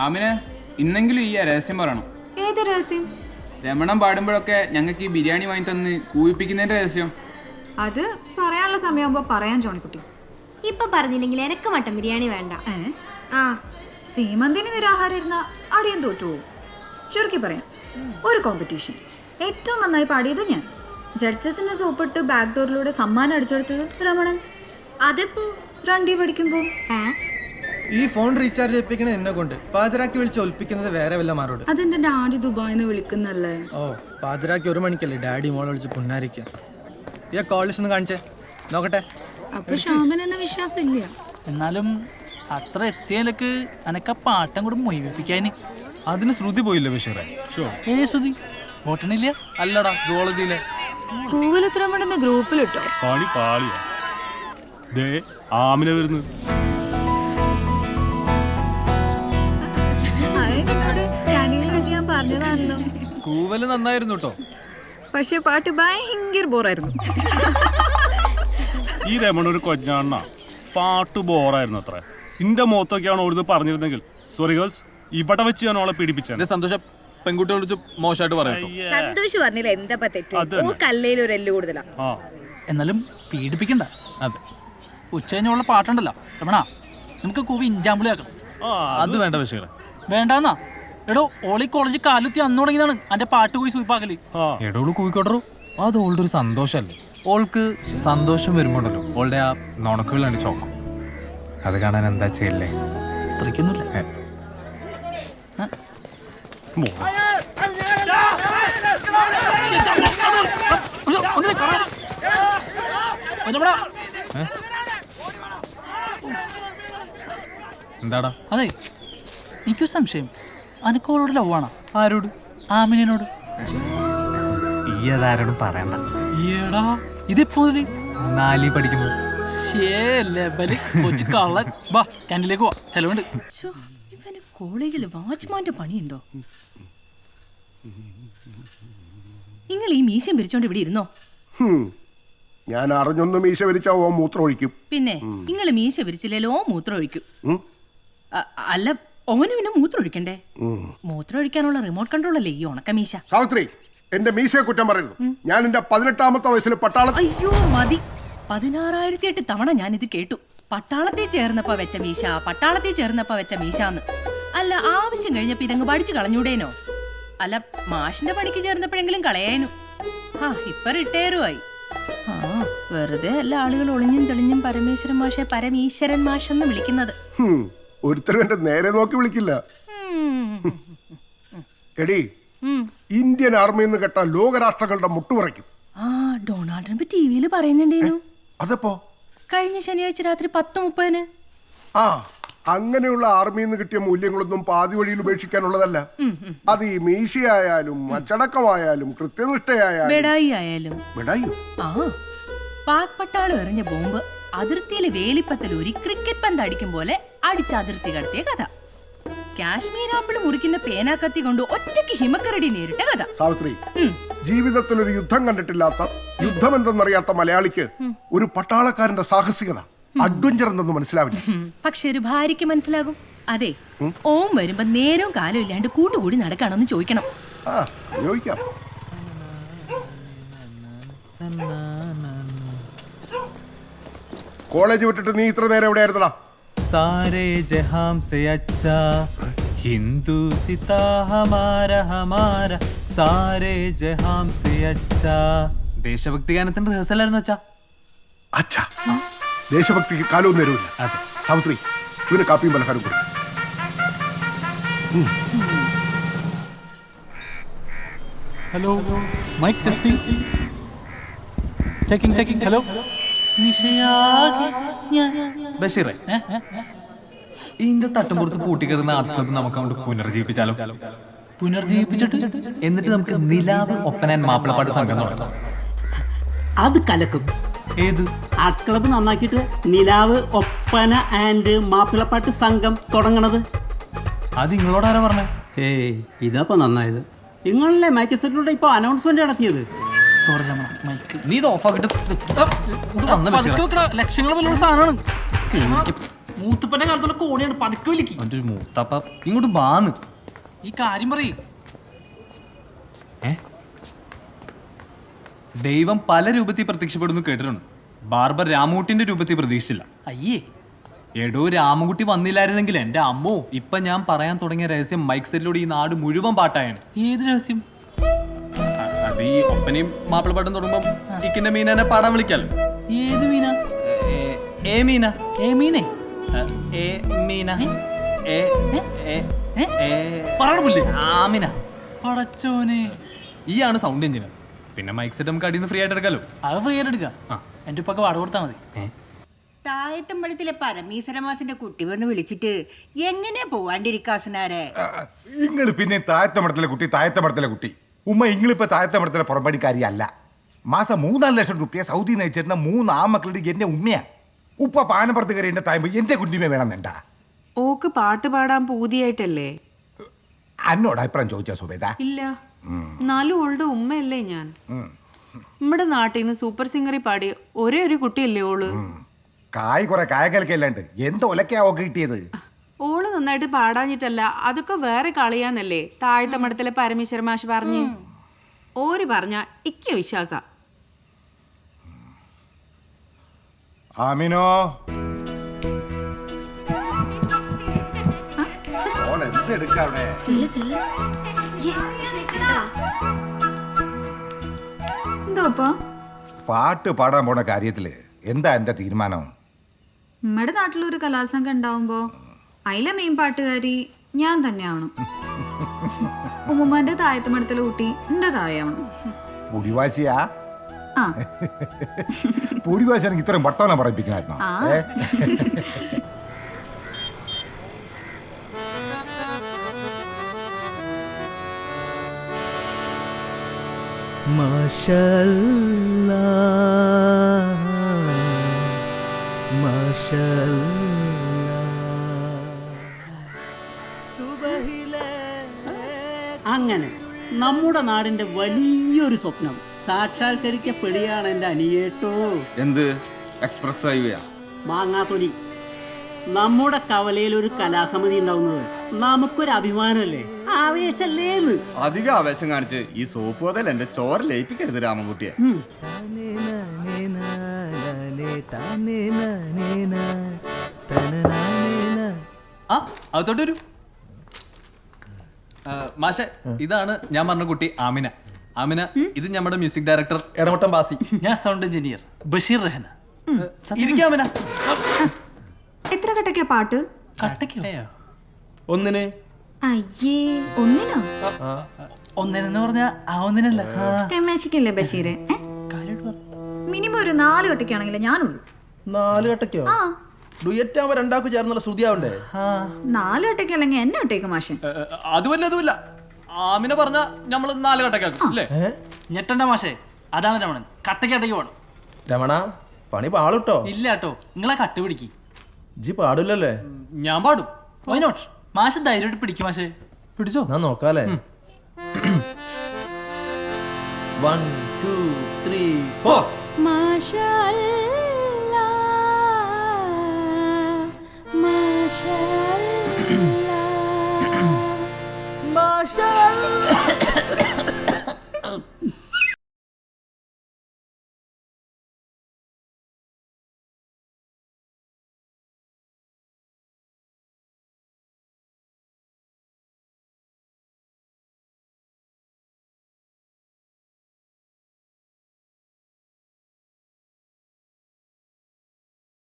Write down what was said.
ആമിനെ ഇന്നെങ്കിലും ഈ രഹസ്യം പറയണം. ഏത് രഹസ്യം? രമണം പാടുമ്പോഴൊക്കെ ഞങ്ങൾക്ക് ഈ ബിരിയാണി വാങ്ങി തന്ന് കൂവിപ്പിക്കുന്നതിന്റെ രഹസ്യം. അത് പറയാനുള്ള സമയമാകുമ്പോ പറയാൻ ജോണിക്കുട്ടി. ഇപ്പൊ പറഞ്ഞില്ലെങ്കിൽ എനക്ക് മട്ടൻ ബിരിയാണി വേണ്ട. ആ സീമന്തിന് നിരാഹാരം ഇരുന്ന അടിയൻ തോറ്റു. ചുരുക്കി പറയാം, ഒരു കോമ്പറ്റീഷൻ ഏറ്റവും നന്നായി പാടിയത് ഞാൻ. ജഡ്ജസിനെ സോപ്പിട്ട് ബാക്ക് ഡോറിലൂടെ സമ്മാനം അടിച്ചെടുത്തത് രമണൻ. അതിപ്പോ 2 പഠിക്കുമ്പോ. ഈ ഫോൺ റീചാർജ് ചെയ്യിപ്പിക്കണത് എന്നെ കൊണ്ട്, പാതിരാക്കി വിളിച്ച് ഒൽപ്പിക്കുന്നത് വേറെ വല്ല മാറോട്. അതെന്റെ ഡാഡി ദുബായിന്ന് വിളിക്കുന്നല്ലേ. ഓ, പാതിരാക്കി 1 മണിക്കല്ലേ ഡാഡി മോളെ വിളിച്ച് പുന്നാരിക്ക. ഈ കോളേജ് ഒന്ന് കാണിച്ചേ നോക്കട്ടെ. അപ്പൊ ഷാമൻ എന്നെ വിശ്വാസം ഇല്ല. എന്നാലും അത്ര എത്തിയാലൊക്കെ അനക്ക പാട്ടം കൂടെ മൊയ്പ്പിക്കാന്. അതിന് ശ്രുതി പോയില്ല ബഷീറെ. ശ്രുതി ഓട്ടണില്ല. അല്ലടാ സുവോളജിയിലെ കൂവലത്രമണെന്ന് ഗ്രൂപ്പിലിട്ടോ. പാളി പാളിയാ. ദേ ആമിന വരുന്നു. ഞാൻ പറഞ്ഞതാണല്ലോ. കൂവല് നന്നായിരുന്നു കേട്ടോ. പക്ഷെ പാട്ട് ഭയങ്കര ബോറായിരുന്നു. ഈ രമണ ഒരു കൊഞ്ഞാണ്ണ, പാട്ട് ബോറായിരുന്നു അത്ര. ഇന്റെ മുഖത്തൊക്കെയാണ് ഓടുന്നത് പറഞ്ഞിരുന്നെങ്കിൽ സോറി ഗേൾസ്, ഇവിടെ വെച്ച് ഞാൻ അവളെ പീഡിപ്പിച്ചത്. സന്തോഷം പെൺകുട്ടികളെ വിളിച്ച് മോശമായിട്ട് പറയാം. സന്തോഷ് പറഞ്ഞില്ല എന്താ തെറ്റ്. കല്ലയിൽ ഒരു എല്ല് കൂടുതലാ. എന്നാലും പീഡിപ്പിക്കണ്ട. അതെ, ഉച്ച കഴിഞ്ഞുള്ള പാട്ടുണ്ടല്ലോ രമണ, നമുക്ക് കൂവി ഇഞ്ചാമ്പിളി ആക്കണം. അത് വേണ്ട ബഷീറെ. വേണ്ടാന്നാ? എടോ, ഓളി കോളേജിൽ കാലുത്തി അന്ന് തുടങ്ങിയതാണ് എന്റെ പാട്ട് പോയി സൂപ്പാക്കല്. എടോള് കൂയിക്കോട്ടറോ, അത് ഓളുടെ ഒരു സന്തോഷല്ലേ. ഓൾക്ക് സന്തോഷം വരുമ്പോണ്ടല്ലോ ഓളുടെ ആ നുണക്കുകളാണ് ചോക്കം. അത് കാണാൻ എന്താ ചെയ്യല്ലേ? അത്രയ്ക്കൊന്നുമില്ല. എന്താടാ? അതെ, എനിക്കൊരു സംശയം. അനക്കോളോട് ലവാണോ? ആരോട്? ആമിനോട്. ഈ അതാരോടും പറയണ്ട. ഏടാ, ഇതിപ്പോ 4 പഠിക്കുമ്പോൾ കള്ളൻ. വാ ക്യാൻറ്റീനിലേക്ക് പോവാ, ചെലവുണ്ട്. ഇവന് കോളേജിൽ വാച്ച്മാന്റെ പണിയുണ്ടോ? നിങ്ങൾ ഈ മീശം പിരിച്ചോണ്ട് ഇവിടെ ഇരുന്നോ? ഞാൻ അറിഞ്ഞൊന്ന് മീശ വിരിച്ചാ ഓ മൂത്രം ഒഴിക്കും. പിന്നെ നിങ്ങൾ മീശ വിരിച്ചില്ലല്ലോ മൂത്രം ഒഴിക്കും. അല്ല, ഓന് പിന്നെ മൂത്രം ഒഴിക്കണ്ടേ? മൂത്രം ഒഴിക്കാനുള്ള റിമോട്ട് കൺട്രോൾ അല്ലേ ഈ ഉണക്ക മീശ. സാവിത്രി, എന്റെ മീശയെ കുറ്റം പറയുന്നു. ഞാൻ എന്റെ 18ാമത്തെ വയസ്സിൽ പട്ടാളത്തിൽ. അയ്യോ മതി, 16,008 തവണ ഞാൻ ഇത് കേട്ടു. പട്ടാളത്തിൽ ചേർന്നപ്പോ വെച്ച മീശ, പട്ടാളത്തിൽ ചേർന്നപ്പോ വെച്ച മീശാന്ന്. അല്ല, ആവശ്യം കഴിഞ്ഞപ്പോ ഇതങ്ങ് പഠിച്ചു കളഞ്ഞൂടേനോ? അല്ല, മാഷിന്റെ പണിക്ക് ചേർന്നപ്പോഴെങ്കിലും കളയാനു. ഇപ്പൊ റിട്ടയറുമായി. വെറുതെ എല്ലാ ആളുകൾ ഒളിഞ്ഞും തെളിഞ്ഞും പരമേശ്വരൻ മാഷെ പരമീശ്വരൻ മാഷെന്ന് വിളിക്കുന്നത്. ഒരുത്തരും എന്റെ നേരെ നോക്കി വിളിക്കില്ല. എടി, ഇന്ത്യൻ ആർമിന്ന് കേട്ട ലോകരാഷ്ട്രങ്ങളുടെ മുട്ടുപറയ്ക്കും. ഡൊണാൾഡ് ട്രംപ് ടിവിയിൽ പറയുന്നുണ്ടേനു. അതപ്പോ കഴിഞ്ഞ ശനിയാഴ്ച രാത്രി 10:30. അങ്ങനെയുള്ള ആർമിന്ന് കിട്ടിയ മൂല്യങ്ങളൊന്നും പാതി വഴിയിൽ ഉപേക്ഷിക്കാനുള്ളതല്ല. അത് ഈ മീശയായാലും അച്ചടക്കമായാലും കൃത്യനിഷ്ഠയായാലും ബെഡായി. പാക് പട്ടാളം എറിഞ്ഞ ബോംബ് അതിർത്തിയിലെ വേലിപ്പത്തലൂരി ക്രിക്കറ്റ് പന്ത് അടിക്കും പോലെ അടിച്ച അതിർത്തി കടത്തിയ കഥ. കാശ്മീർ ആപ്പിൾ മുറിക്കുന്ന പേനാക്കത്തി കൊണ്ട് ഒറ്റയ്ക്ക് ഹിമക്കരടി നേരിട്ട കഥ. സാവിത്രി, ജീവിതത്തിൽ ഒരു യുദ്ധം കണ്ടിട്ടില്ലാത്ത, യുദ്ധം എന്തെന്നറിയാത്ത മലയാളിക്ക് ഒരു പട്ടാളക്കാരന്റെ സാഹസികത, അഡ്വഞ്ചർ എന്തെന്ന് മനസ്സിലാവില്ല. പക്ഷെ ഒരു ഭാര്യയ്ക്ക് മനസ്സിലാകും. അതെ, ഓം വരുമ്പോ നേരവും കാലം ഇല്ലാണ്ട് കൂട്ടുകൂടി നടക്കാണെന്ന് ചോദിക്കണം. ചോദിക്കാം. കോളേജ് വിട്ടിട്ട് നീ ഇത്ര നേരം എവിടെയായിരുന്നടാ? സാരേ ജഹാം സേ അച്ഛാ ഹിന്ദു സിതാ ഹമാര ഹമാര സാരേ ജഹാം സേ അച്ഛാ. ദേശഭക്തി ഗാനത്തിന്റെ റിഹേഴ്സലായിരുന്നു അച്ഛാ. അച്ഛാ, ദേശഭക്തിക്ക് കാലവും നേരമില്ല. അതെ. സാവിത്രി, ഇവന് കാപ്പിയും പലഹാരം കൊടുക്കും. Hello, mike testing, checking checking. Hello ബഷീറെ, ഇതിന്റെ തട്ടുംപുറത്ത് പൂട്ടിക്കിടന്ന ആർട്സ് ക്ലബ്ബ് നമുക്ക് അങ്ങോട്ട് പുനർജീവിപ്പിച്ചാലോ? പുനർജീവിപ്പിച്ചിട്ട് എന്നിട്ട് നമുക്ക് നിലാവ് ഒപ്പന ആൻഡ് മാപ്പിളപ്പാട്ട് സംഘം തുടങ്ങാം. അത് കലക്കും. ഏത്? ആർട്സ് ക്ലബ്ബ് നന്നാക്കിയിട്ട് നിലാവ് ഒപ്പന ആൻഡ് മാപ്പിളപ്പാട്ട് സംഘം തുടങ്ങണത്. അത് നിങ്ങളോട് ആരാ പറഞ്ഞേ? ഏയ്, ഇതപ്പോ നന്നായത്. നിങ്ങളല്ലേ മൈക്ക് സെറ്റിലൂടെ ഇപ്പൊ അനൗൺസ്മെന്റ് നടത്തിയത്. നീ ഇത് ഓഫാക്കിട്ട് ലക്ഷങ്ങൾ പോലുള്ള സാധനമാണ്. മൂത്തപ്പന്റെ കാലത്തുള്ള കോണിയാണ് പതുക്കെ വലിക്ക്. അവൻ്റെ ഒരു മൂത്തപ്പ ഇങ്ങോട്ട് ബാന്ന്. ഈ കാര്യം പറയ്. ദൈവം പല രൂപത്തിൽ പ്രത്യക്ഷപ്പെടുന്നു കേട്ടിട്ടുണ്ട്. ബാർബർ രാമൂട്ടിന്റെ രൂപത്തിൽ പ്രതീക്ഷിച്ചില്ല. അയ്യേ, എടോ രാമൻകുട്ടി വന്നില്ലായിരുന്നെങ്കിൽ എൻ്റെ അമ്മോ ഇപ്പൊ ഞാൻ പറയാൻ തുടങ്ങിയ രഹസ്യം മൈക്ക് സെറ്റിലൂടെ ഈ നാട് മുഴുവൻ പാട്ടായാണ്. ഏത് രഹസ്യം? അത് ഈ ഒപ്പനയും മാപ്പിളപ്പാട്ടും തുടങ്ങുമ്പം ഇക്കിന്റെ മീനെ പാടാൻ വിളിക്കാലോ. ഏത് മീന? ഏ മീന. ഏ മീനെ? ഏ മീന. പറയണമില്ലേ? ആമിന. പടച്ചോനെ, ഈ ആണ് സൗണ്ട് എഞ്ചിനീയർ. പിന്നെ മൈക്ക് സെറ്റ് നമുക്ക് അടിയിൽ നിന്ന് ഫ്രീ ആയിട്ട് എടുക്കാലോ. അത് ഫ്രീ ആയിട്ട് എടുക്കാം. എന്റെ ഉപ്പൊക്കെ വാടക കൊടുത്താൽ മതി. താഴത്തമ്പലത്തിലെ പരമീശ്വരമാസിന്റെ കുട്ടി വന്ന് വിളിച്ചിട്ട് എങ്ങനെ പോവാണ്ടിരിക്കാസനാരെ? ഇങ്ങള് പിന്നെ താഴത്തമടത്തിലെ കുട്ടി ഉമ്മ ഇങ്ങളിപ്പോ താഴത്തമടത്തിലെ പുറമ്പടിക്കാരിയല്ല. മാസം 3-4 ലക്ഷം റുപ്യ സൗദി നയിച്ചിരുന്ന 3 ആമക്കളുടെ എന്റെ ഉമ്മയാ. ഉപ്പ പാനപ്പുറത്ത് കയറി എന്റെ തായ്മ എന്റെ കുട്ടിമേ വേണമെന്നുണ്ടാ. ഓക്ക് പാട്ട് പാടാൻ പൂതിയായിട്ടല്ലേ? അന്നോട് അഭിപ്രായം ചോദിച്ചാ സുബേദ? ഇല്ല, എന്നാലും ഓളുടെ ഉമ്മയല്ലേ ഞാൻ. നമ്മുടെ നാട്ടിൽ നിന്ന് സൂപ്പർ സിംഗറി പാടി ഒരേ ഒരു കുട്ടിയല്ലേ ഓള്. കുറെ കായകൽക്കല്ലാണ്ട് എന്ത് ഒലക്കാ ഓക്ക് കിട്ടിയത്? ഓള് നന്നായിട്ട് പാടാഞ്ഞിട്ടല്ല, അതൊക്കെ വേറെ കളിയാന്നല്ലേ താഴത്തമടത്തിലെ പരമേശ്വര മാഷ് പറഞ്ഞു. ഓര് പറഞ്ഞ ഇക്ക് വിശ്വാസ. ആമിനോ, എന്തെടുക്കവിടെ? പാട്ട് പാടാൻ പോണ കാര്യത്തില് എന്താ എന്റെ തീരുമാനം? നമ്മുടെ നാട്ടിലൊരു കലാസംഘം ഉണ്ടാവുമ്പോ അതിലെ മെയിൻ പാട്ടുകാരി ഞാൻ തന്നെയാണ്. ഉമ്മുമ്മാന്റെ താഴത്തുമടത്തിലെ കുട്ടി എന്റെ താഴെയാണ്. പൊടിവാശിയാ? ആ, പൊടിവാശി എനിക്ക് ഇത്രയും വർത്തമാനം പറയിപ്പിക്കണായിരുന്നോ? അങ്ങനെ നമ്മുടെ നാടിന്റെ വലിയൊരു സ്വപ്നം സാക്ഷാത്കരിക്കപ്പെടുകയാണ് എൻ്റെ അനിയേട്ടോ. എന്ത് എക്സ്പ്രസ് ഹൈവേയാ? മാങ്ങാത്തൊലി. നമ്മുടെ കവലയിൽ ഒരു കലാസമിതി ഉണ്ടാവുന്നത് നമുക്കൊരു അഭിമാനമല്ലേ, ആവേശല്ലേന്ന്. അധികം ആവേശം കാണിച്ച് ഈ സോപ്പ് മുതൽ എന്റെ ചോര ലയിപ്പിക്കരുത് രാമൻകുട്ടിയെ. ആ അതോട്ടൊരു മാഷെ, ഇതാണ് ഞാൻ പറഞ്ഞ കുട്ടി ആമിന. ആമിന, ഇത് നമ്മുടെ മ്യൂസിക് ഡയറക്ടർ എടമട്ടം ബാസി. ഞാൻ സൗണ്ട് എഞ്ചിനീയർ ബഷീർ റഹന. ഇരിക്കാമിന. എത്ര കട്ടക്കാ പാട്ട്? കട്ടക്കോ? ഒന്നിന്. അയ്യേ, ഒന്നിനോ? ഒന്നിനെന്ന് പറഞ്ഞാ ആ ഒന്നിനല്ല. തെമ്മേശിക്കല്ലേ ബഷീര്? മിനിമം ഒരു 4 കട്ടക്കാണെങ്കിലേ ഞാനുള്ളൂ. 4 കട്ടക്കോ? ആ, ഡുയറ്റ് ആവുമ്പോ രണ്ടാക്കും ചേർന്നുള്ള ശ്രുതിയാവണ്ടേ? 4 കട്ടക്ക അല്ലെങ്കിൽ എന്നെ ഇട്ടേക്ക് മാഷെ. അതുമല്ല ആമിന പറഞ്ഞ നമ്മള് 4 കട്ടക്കാക്കും അല്ലേ? ഞെട്ടണ്ട മാഷേ, അതാണ് രമണൻ. കട്ടക്കട്ടയ്ക്ക് പോണം. രമണ, പണി പാളുട്ടോ? ഇല്ല കേട്ടോ, നിങ്ങളെ കട്ട് പിടിക്ക്. ജി പാടില്ലല്ലേ? ഞാൻ പാടും. Why not? മാഷ് ധൈര്യമായിട്ട് പിടിക്കും മാഷേ. പിടിച്ചോ, ഞാൻ നോക്കാലേ. 1 2 3 4. മാഷാ